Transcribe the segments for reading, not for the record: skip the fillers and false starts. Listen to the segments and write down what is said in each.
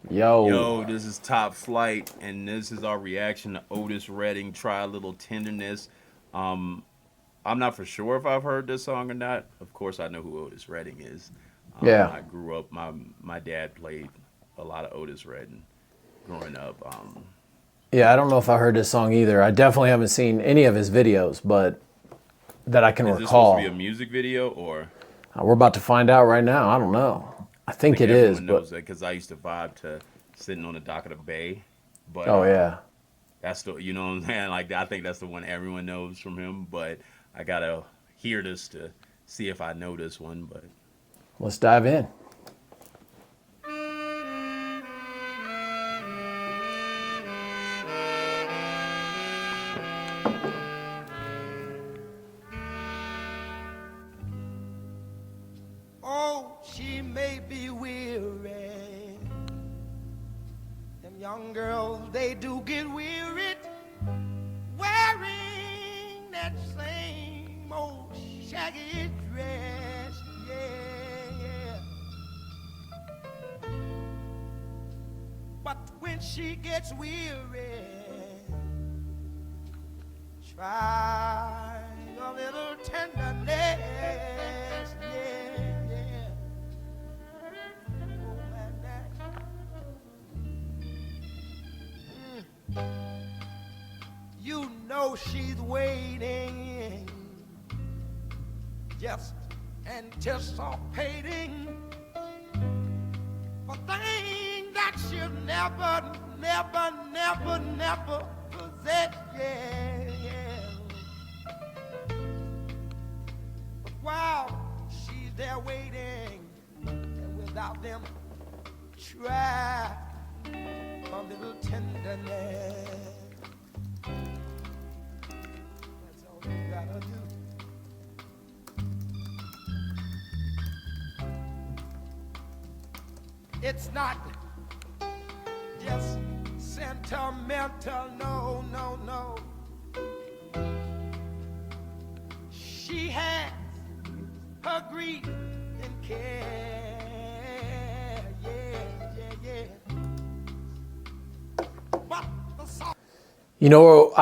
Yo. Yo, this is Top Flight, and this is our reaction to Otis Redding. Try a little tenderness. Um, I'm not for sure if I've heard this song or not. Of course, I know who Otis Redding is. Yeah. I grew up. My dad played a lot of Otis Redding growing up. Yeah, I don't know if I heard this song either. I definitely haven't seen any of his videos, but that I can Is this supposed to be a recall. music video or We're about to find out right now. I don't know. I I think think it is, everyone but knows that because I used to vibe to sitting on the dock of the bay. But oh yeah. that's the you know what I'm saying. Like I think that's the one everyone knows from him. But I gotta hear this to see if I know this one. But Let's dive in. Oh, she may be weary. Them young girls, they do get wearied wearing that same old shaggy dress. Yeah, yeah. But when she gets weary, try a little tenderness. Yeah, yeah. Oh, and you know she's waiting, just anticipating for things that she'll never, never, never, never possess. Yeah, yeah. But while she's there waiting, and without them, try a little tenderness. That's all you gotta do. It's not just sentimental, no, no, no. She has her grief and care, yeah, yeah, yeah. But the song. You know,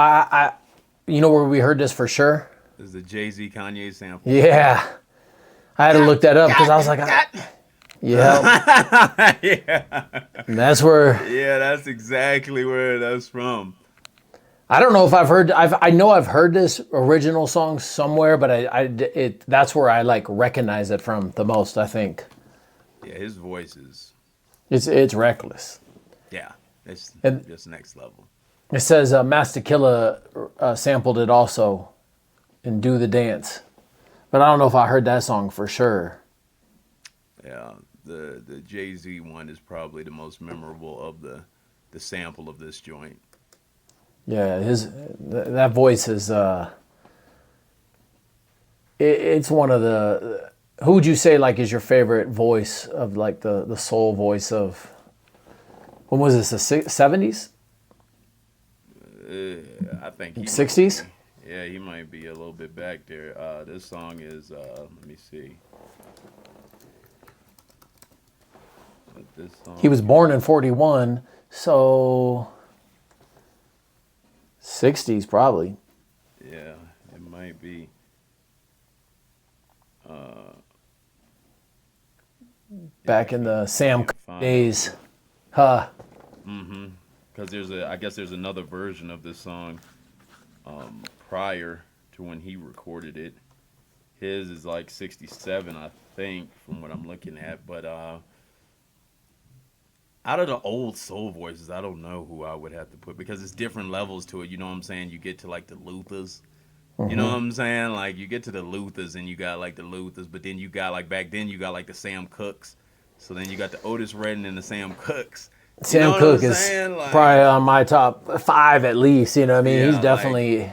you know where we heard this for sure? this is the Jay-Z Kanye sample. Yeah. I had to look that up because I was like, yeah. Yeah. And that's where Yeah, that's exactly where that's from. I don't know if I've heard. I know I've heard this original song somewhere, but that's where I like recognize it from the most. I think Yeah, his voice is it's reckless. yeah, it's And just next level. it says Master Killa sampled it also in "Do the Dance," but I don't know if I heard that song for sure. Yeah, the Jay-Z one is probably the most memorable of the sample of this joint. Yeah, that voice is it's one of the. Who would you say like is your favorite voice of like the soul voice of? When was this? The 70s? I think he might 60s? be- yeah, he might be a little bit back there. This song is let me see. What this song He was born in 41, so 60s probably. yeah, it might be. Back in the Sam Can't find it. days. Huh. Because I guess there's another version of this song prior to when he recorded it. His is like 67, I think, from what I'm looking at. But out of the old soul voices, I don't know who I would have to put because it's different levels to it. You know what I'm saying? You get to like the Luthers. You know what I'm saying? Like you get to the Luthers and you got like the Luthers, but then you got like back then you got like the Sam Cooks. So then you got the Otis Redding and the Sam Cooks. You know Sam what Cooke I'm is saying? Like, probably on my top 5 at least. You know what I mean? yeah, He's like definitely.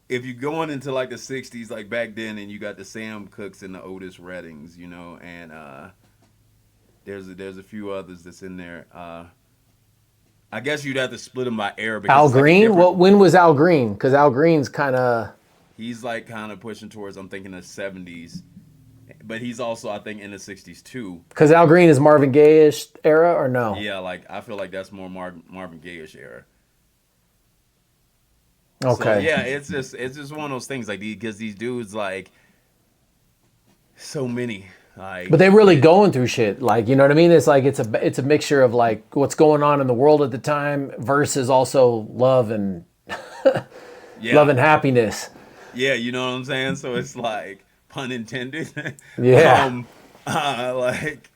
if you're going into like the 60s, like back then, and you got the Sam Cooks and the Otis Reddings, you know, and there's a few others that's in there. I guess you'd have to split them by era because Al it's like a Green? different. When was Al Green? Because Al Green's kind of. He's like kind of pushing towards. I'm thinking the 70s, but he's also, I think, in the 60s too. Because Al Green is Marvin Gaye-ish era, or no? Yeah, like I feel like that's more Marvin Gaye-ish era. Okay. So, yeah, it's just one of those things, like, because these dudes, like, so many, like. But they really going through shit, like, you know what I mean? It's like it's a mixture of like what's going on in the world at the time versus also love and love and happiness. Yeah, you know what I'm saying? So it's like, pun intended. Yeah. Like,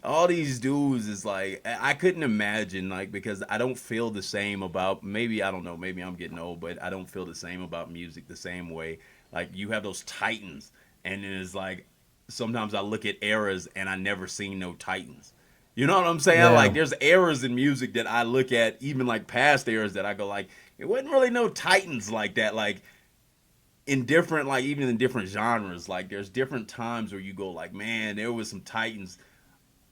all these dudes is like, I couldn't imagine, like, because I don't feel the same about, maybe, I don't know, maybe I'm getting old, but I don't feel the same about music the same way. Like, you have those titans, and then it's like, sometimes I look at eras and I never seen no titans. You know what I'm saying? Yeah. Like, there's eras in music that I look at, even like past eras, that I go like, it wasn't really no titans like that. Like, in different, like, even in different genres, like, there's different times where you go like, man, there was some titans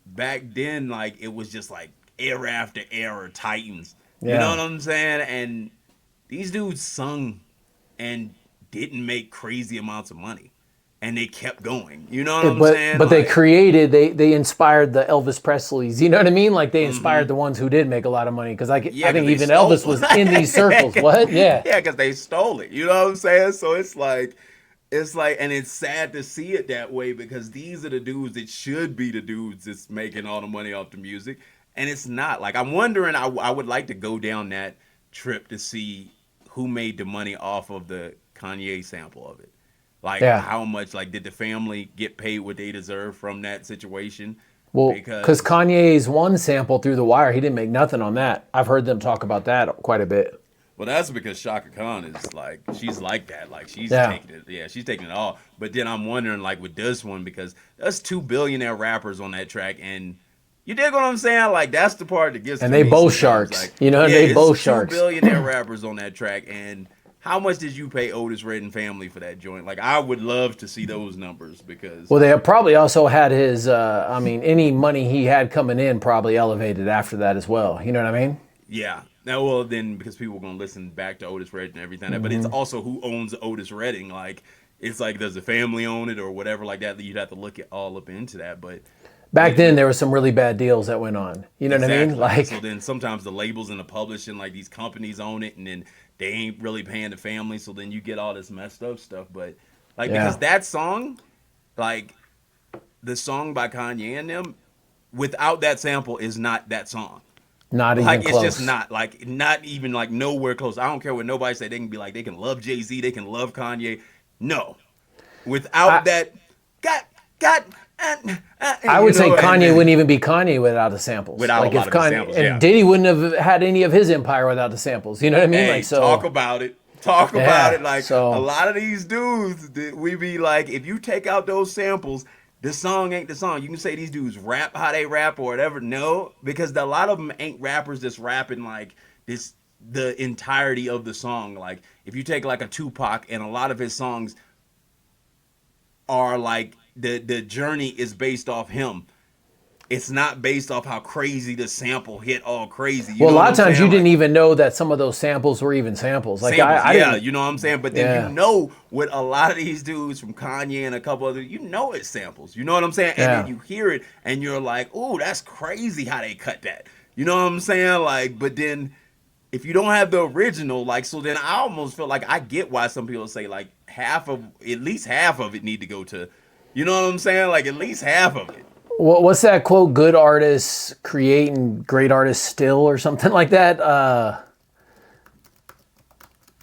back then. Like, it was just like era after era titans. Yeah. You know what I'm saying? And these dudes sung and didn't make crazy amounts of money, and they kept going. You know what I'm saying? But they created, they inspired the Elvis Presleys. You know what I mean? Like they inspired the ones who did make a lot of money. Because I think even Elvis was in these circles. What? Yeah. Yeah, because they stole it. You know what I'm saying? So it's like, and it's sad to see it that way, because these are the dudes that should be the dudes that's making all the money off the music, and it's not. Like, I'm wondering, I would like to go down that trip to see who made the money off of the Kanye sample of it. Like, how much, like, did the family get paid what they deserve from that situation? Well, because Kanye's one sample, Through the Wire, he didn't make nothing on that. I've heard them talk about that quite a bit. Well, that's because Shaka Khan is like, she's like that. Like, she's taking it. Yeah, she's taking it all. But then I'm wondering, like, with this one, because there's 2 billionaire rappers on that track, and you dig what I'm saying? Like, that's the part that gets. And they both sharks. Like, you know, they both sharks. 2 billionaire rappers on that track, and how much did you pay Otis Redding family for that joint? Like, I would love to see those numbers, because. Well, they probably also had his. I mean, any money he had coming in probably elevated after that as well. You know what I mean? Yeah. Now, well, then, because people are going to listen back to Otis Redding and everything, but it's also who owns Otis Redding. Like, it's like, does the family own it or whatever like that? You'd have to look at all up into that. But back then, there were some really bad deals that went on. You know what I mean? Like, so then sometimes the labels and the publishing, like, these companies own it, and then they ain't really paying the family. So then you get all this messed up stuff. But, like, because that song, like, the song by Kanye and them, without that sample, is not that song. Not even like, close. It's just not, like, not even, like, nowhere close. I don't care what nobody say. They can be like, they can love Jay-Z, they can love Kanye. No. Without that, I would say Kanye wouldn't even be Kanye without the samples. Without like, a lot of the samples, and Diddy wouldn't have had any of his empire without the samples. You know what I mean? Hey, like, so talk about it. Talk about it. Like, so, a lot of these dudes, we be like, if you take out those samples, the song ain't the song. You can say these dudes rap how they rap or whatever. No, because a lot of them ain't rappers that's rapping like this the entirety of the song. Like, if you take like a Tupac, and a lot of his songs are like the journey is based off him. It's not based off how crazy the sample hit all crazy. Well, a lot of times you didn't even know that some of those samples were even samples. Like, samples, you know what I'm saying? But then you know, with a lot of these dudes from Kanye and a couple other, you know it's samples. You know what I'm saying? And then you hear it and you're like, ooh, that's crazy how they cut that. You know what I'm saying? Like, but then if you don't have the original, like, so then I almost feel like I get why some people say like at least half of it need to go to, you know what I'm saying? Like, at least half of it. What's that quote? Good artists create and great artists still, or something like that.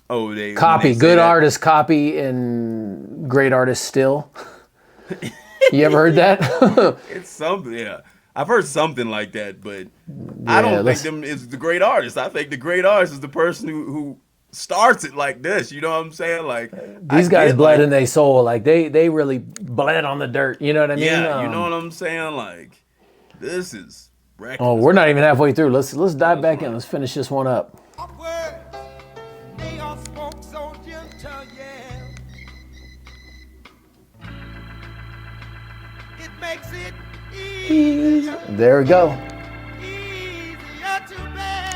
Copy. Good artists copy and great artists still. You ever heard that? It's something, yeah. I've heard something like that, but I don't think them is the great artist. I think the great artist is the person who starts it like this. You know what I'm saying? Like, these guys bled in their soul. Like, they really bled on the dirt. You know what I mean? Yeah, you know what I'm saying? Like, this is reckless. Oh, we're not even halfway through. Let's dive back in. Let's finish this one up. It makes it easier. There we go. Easier to bear.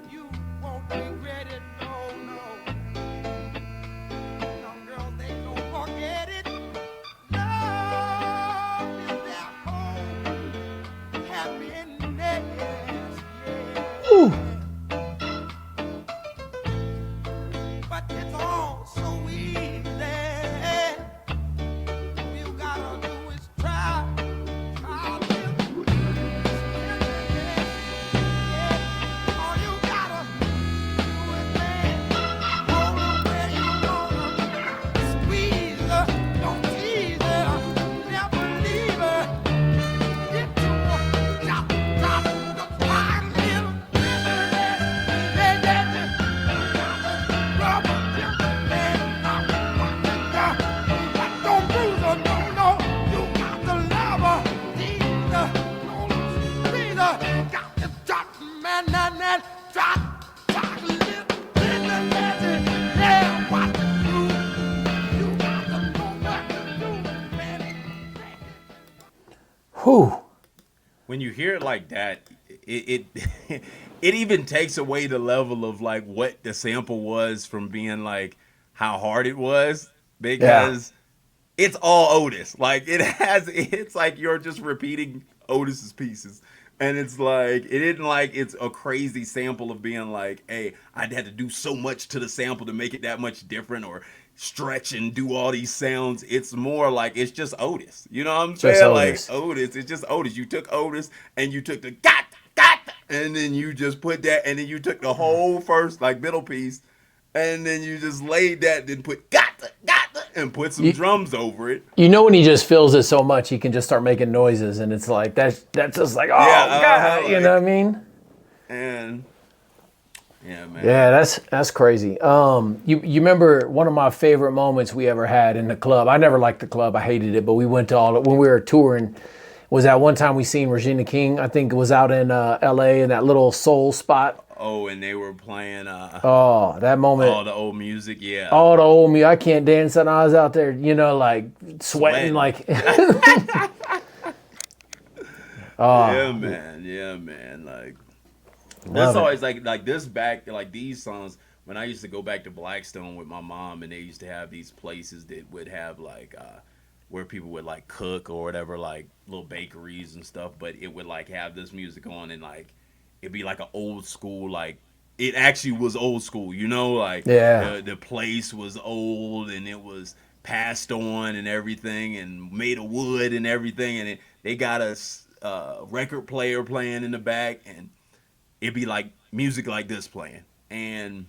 You won't regret it, no. Young Whew. When you hear it like that, it it even takes away the level of like what the sample was from being like how hard it was, because it's all Otis. Like it's like you're just repeating Otis's pieces. And it's like, it isn't like it's a crazy sample of being like, hey, I had to do so much to the sample to make it that much different, or stretch and do all these sounds. It's more like it's just Otis. You know what I'm saying? Otis. Like Otis, it's just Otis. You took Otis and you took the got, and then you just put that, and then you took the whole first like middle piece, and then you just laid that, then put got, and put some drums over it. You know when he just feels it so much, he can just start making noises, and it's like that's just like, oh God, like, you know what I mean? And yeah, man. Yeah, that's crazy. You remember one of my favorite moments we ever had in the club? I never liked the club, I hated it, but we went to when we were touring. Was that one time we seen Regina King? I think it was out in L.A. in that little soul spot. Oh, and they were playing that moment. all the old music, yeah. All the old music. I can't dance, and I was out there, you know, like sweating. Like. Yeah, man. Like that's always like this back, like these songs. When I used to go back to Blackstone with my mom, and they used to have these places that would have like where people would like cook or whatever, like little bakeries and stuff. But it would like have this music on, and like it'd be like an old school, like it actually was old school, you know, like the place was old and it was passed on and everything and made of wood and everything, and they got a record player playing in the back, and it'd be like music like this playing, and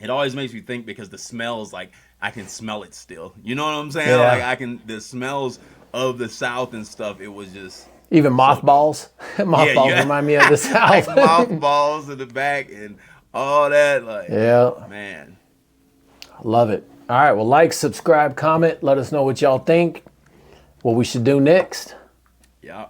it always makes me think, because the smells, like I can smell it still, you know what I'm saying? Like the smells of the South and stuff, it was just even mothballs. Mothballs remind me of the South. Like mothballs in the back and all that. Like, man. Love it. All right. Well, like, subscribe, comment. Let us know what y'all think. What we should do next. Yeah.